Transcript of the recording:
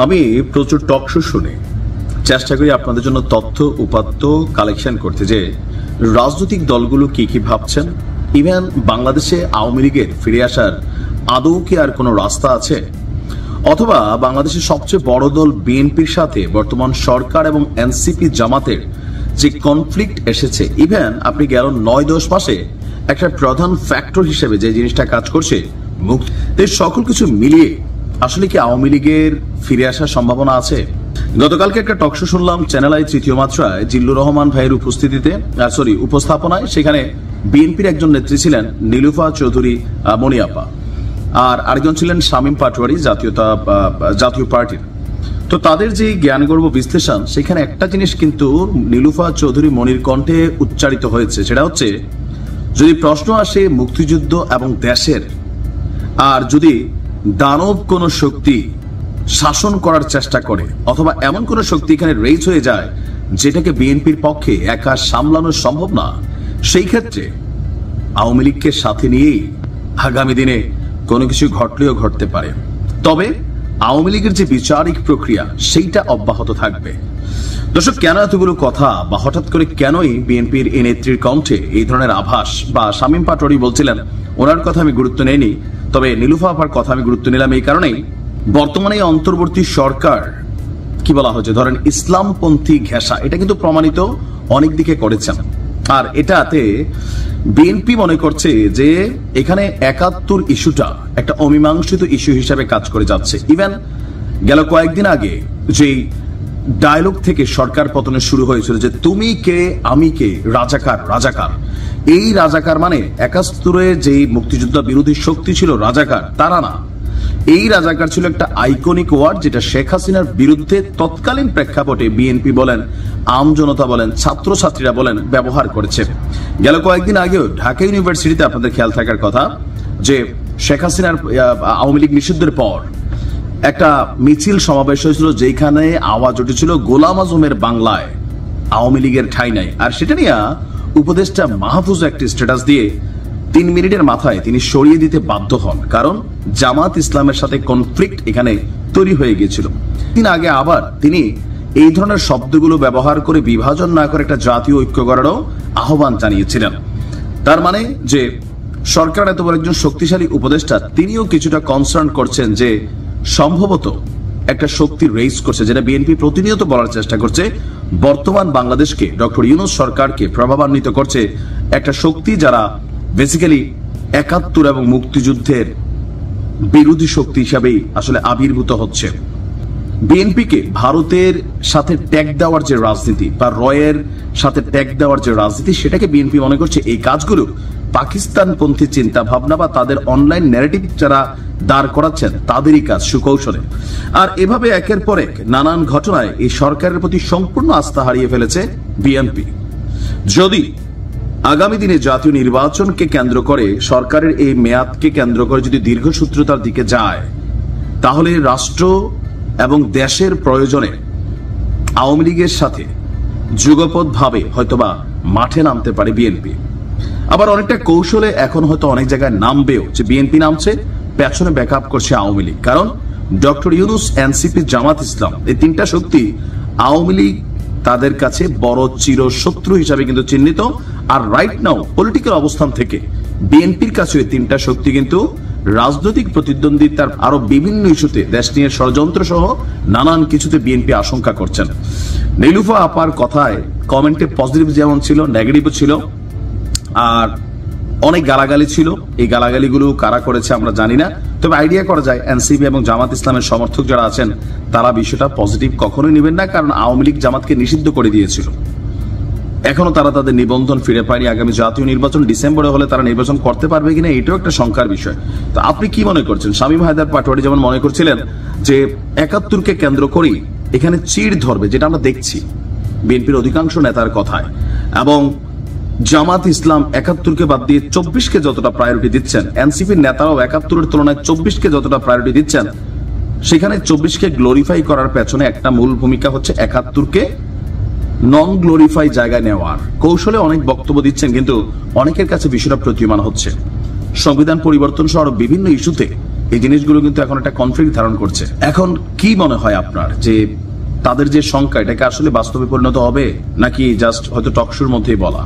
আমি প্রচুর talk show শুনি, চেষ্টা করি আপনাদের জন্য তথ্য উপাত্ত কালেকশন করতে যে রাজনৈতিক দলগুলো কি কি ভাবছেন, ইভেন বাংলাদেশে আওয়ামী লীগের ফিরে আসার আদৌ কি আর কোনো রাস্তা আছে, অথবা বাংলাদেশের সবচেয়ে বড় দল বিএনপির সাথে বর্তমান সরকার এবং এনসিপি জামাতের যে কনফ্লিক্ট এসেছে, ইভেন আপনি গেল 9-10 মাসে একটা প্রধান ফ্যাক্টর হিসেবে যে জিনিসটা কাজ করছে মুক্তি, সকল কিছু মিলিয়ে আসলে কি আওয়ামী লীগের ফিরে আসার সম্ভাবনা আছে? গতকালকে একটা টক শো শুনলাম চ্যানেল আই তৃতীয় মাত্রায় জিল্লুর রহমান ভাইয়ের উপস্থাপনায়। সেখানে বিএনপির একজন নেত্রী ছিলেন নীলুফা চৌধুরী মনিয়াপা, আর আরেকজন ছিলেন শামীম পাটোয়ারি জাতীয় পার্টির। তো তাদের যে জ্ঞানগর্ভ বিশ্লেষণ, সেখানে একটা জিনিস কিন্তু নীলুফা চৌধুরী মনির কণ্ঠে উচ্চারিত হয়েছে, সেটা হচ্ছে যদি প্রশ্ন আসে মুক্তিযুদ্ধ এবং দেশের, আর যদি দানব কোন শক্তি শাসন করার চেষ্টা করে অথবা এমন কোন শক্তি এখানে রেজ হয়ে যায় যেটাকে বিএনপির পক্ষে একা সামলানো সম্ভব না, সেই ক্ষেত্রে আওয়ামী লীগকে সাথে নিয়েই আগামী দিনে কোনো কিছু ঘটলেও ঘটতে পারে। তবে আওয়ামী লীগের যে বিচারিক প্রক্রিয়া সেইটা অব্যাহত থাকবে। দর্শক, কেন এতগুলো কথা বা হঠাৎ করে কেনই বিএনপির এই নেত্রীর কণ্ঠে এই ধরনের আভাস? বা শামীম পাটোয়ারি বলছিলেন ওনার কথা আমি গুরুত্ব নেইনি, তবে নীলুফা আপার কথা আমি গুরুত্ব নিলাম এই কারণেই, বর্তমানে অন্তর্বর্তী সরকার কি বলা হচ্ছে, ধরেন ইসলামপন্থী ঘেঁষা, এটা কিন্তু প্রমাণিত অনেক দিকে করেছেন। আর এটাতে বিএনপি মনে করছে যে এখানে ৭১ ইস্যুটা একটা অমীমাংসিত ইস্যু হিসেবে কাজ করে যাচ্ছে। ইভেন গেল কয়েকদিন আগে যে ডায়লগ থেকে সরকার পতনে শুরু হয়েছিল যে তুমি কে আমি কে, রাজাকার রাজাকার, এই রাজাকার মানে ৭১ যে মুক্তিযুদ্ধ বিরোধী শক্তি ছিল রাজাকার, তারা না, এই রাজাকার ছিল একটা আইকনিক ওয়ার্ড যেটা শেখ হাসিনার বিরুদ্ধে তৎকালীন প্রেক্ষাপটে বিএনপি বলেন, আম জনতা বলেন, ছাত্রছাত্রীরা বলেন ব্যবহার করেছে। গেল কয়েকদিন আগেও ঢাকা ইউনিভার্সিটিতে আপনাদের খেয়াল থাকার কথা যে শেখ হাসিনার আওয়ামী লীগ নিষিদ্ধের পর একটা মিছিল সমাবেশ হয়েছিল যেখানে আওয়াজ উঠেছিল গোলাম আজমের বাংলায় আওয়ামী লীগের ঠাঁই নাই। আর সেটা নিয়ে উপদেষ্টা মাহফুজ একটি স্ট্যাটাস দিয়ে 3 মিনিটের মাথায় তিনি সরিয়ে দিতে বাধ্য হন, কারণ জামাত ইসলামের সাথে কনফ্লিক্ট এখানে তৈরি হয়ে গিয়েছিল। দিন আগে আবার তিনি এই ধরনের শব্দগুলো ব্যবহার করে বিভাজন না করে একটা জাতীয় ঐক্য করারও আহ্বান জানিয়েছিলেন। তার মানে যে সরকার এত বড় একজন শক্তিশালী উপদেষ্টা, তিনিও কিছুটা কনসার্ন করছেন যে সম্ভবত একটা শক্তি রেইজ করছে, যেটা বিএনপি প্রতিনিয়ত বলার চেষ্টা করছে, বর্তমান বাংলাদেশকে, ডক্টর ইউনূস সরকারকে প্রভাবান্বিত করছে একটা শক্তি যারা বেসিক্যালি ৭১ এবং মুক্তিযুদ্ধের বিরোধী শক্তি হিসাবেই আসলে আবির্ভূত হচ্ছে। বিএনপিকে ভারতের সাথে ট্যাগ দেওয়ার যে রাজনীতি বা রয়ের সাথে ট্যাগ দেওয়ার যে রাজনীতি, সেটাকে বিএনপি মনে করছে এই কাজগুলো পাকিস্তানপন্থী চিন্তা ভাবনা বা তাদের অনলাইন ন্যারেটিভ যারা দাঁড় করাচ্ছেন তাদেরই কাজ সুকৌশলে। আর এভাবে একের পর এক নানান ঘটনায় এই সরকারের প্রতি সম্পূর্ণ আস্থা হারিয়ে ফেলেছে বিএনপি। যদি আগামী দিনে জাতীয় নির্বাচনকে কেন্দ্র করে, সরকারের এই মেয়াদকে কেন্দ্র করে যদি দীর্ঘসূত্রতার দিকে যায়, তাহলে রাষ্ট্র এবং দেশের প্রয়োজনে আওয়ামী লীগের সাথে যুগপৎ ভাবে হয়তোবা মাঠে নামতে পারে বিএনপি। আবার অনেকটা কৌশলে এখন হয়তো অনেক জায়গায় নামবেও, যে বিএনপি নামছে, পেছনে ব্যাকআপ করছে আওয়ামী লীগ। কারণ ডক্টর ইউনূস, এনসিপি, জামাত ইসলাম, এই তিনটা শক্তি আওয়ামী লীগ তাদের কাছে বড় চিরশত্রু হিসাবে কিন্তু চিহ্নিত। আর রাইট নাও পলিটিক্যাল অবস্থান থেকে বিএনপির কাছে এই তিনটা শক্তি কিন্তু রাজনৈতিক প্রতিদ্বন্দ্বিতার আরো বিভিন্ন ইস্যুতে, দেশ নিয়ে ষড়যন্ত্র সহ নানান কিছুতে বিএনপি আশঙ্কা করছেন। নীলুফা আপার কথায় কমেন্টে পজিটিভ যেমন ছিল, নেগেটিভও ছিল, আর অনেক গালাগালি ছিল। এই গালাগালিগুলো কারা করেছে আমরা জানি না, তবে আইডিয়া করা যায় এনসিপি এবং জামাত ইসলামের সমর্থক যারা আছেন তারা বিষয়টা পজিটিভ কখনোই নেবেন না, কারণ আওয়ামী লীগ জামাতকে নিষিদ্ধ করে দিয়েছিল, এখনো তারা তাদের নিবন্ধন ফিরে পায়নি। আগামী জাতীয় নির্বাচন ডিসেম্বরে হলে তারা নির্বাচন করতে পারবে কিনা এটাও একটা শঙ্কার বিষয়। তো আপনি কি মনে করছেন? শামীম হায়দার পাটোয়ারি যেমন মনে করছিলেন যে ৭১কে কেন্দ্র করেই এখানে চিড় ধরবে, যেটা আমরা দেখছি বিএনপির অধিকাংশ নেতার কথায়, এবং জামাত ইসলাম ৭১কে বাদ দিয়ে ২৪কে যতটা প্রায়োরিটি দিচ্ছেন, এনসিপির নেতারাও ৭১-এর তুলনায় ২৪কে যতটা প্রায়োরিটি দিচ্ছেন, সেখানে ২৪কে গ্লোরিফাই করার পেছনে একটা মূল ভূমিকা হচ্ছে ৭১কে নন গ্লোরিফাই জায়গায় নেওয়ার। কৌশলে অনেক বক্তব্য দিচ্ছেন, কিন্তু অনেকের কাছে বিষয়টা প্রতীয়মান হচ্ছে। সংবিধান পরিবর্তন সহ বিভিন্ন ইস্যুতে এই জিনিসগুলো কিন্তু এখন একটা কনফ্লিক্ট ধারণ করছে। এখন কি মনে হয় আপনার যে তাদের যে সংখ্যা, এটাকে আসলে বাস্তবে পরিণত হবে নাকি জাস্ট হয়তো টকশোর মধ্যেই বলা?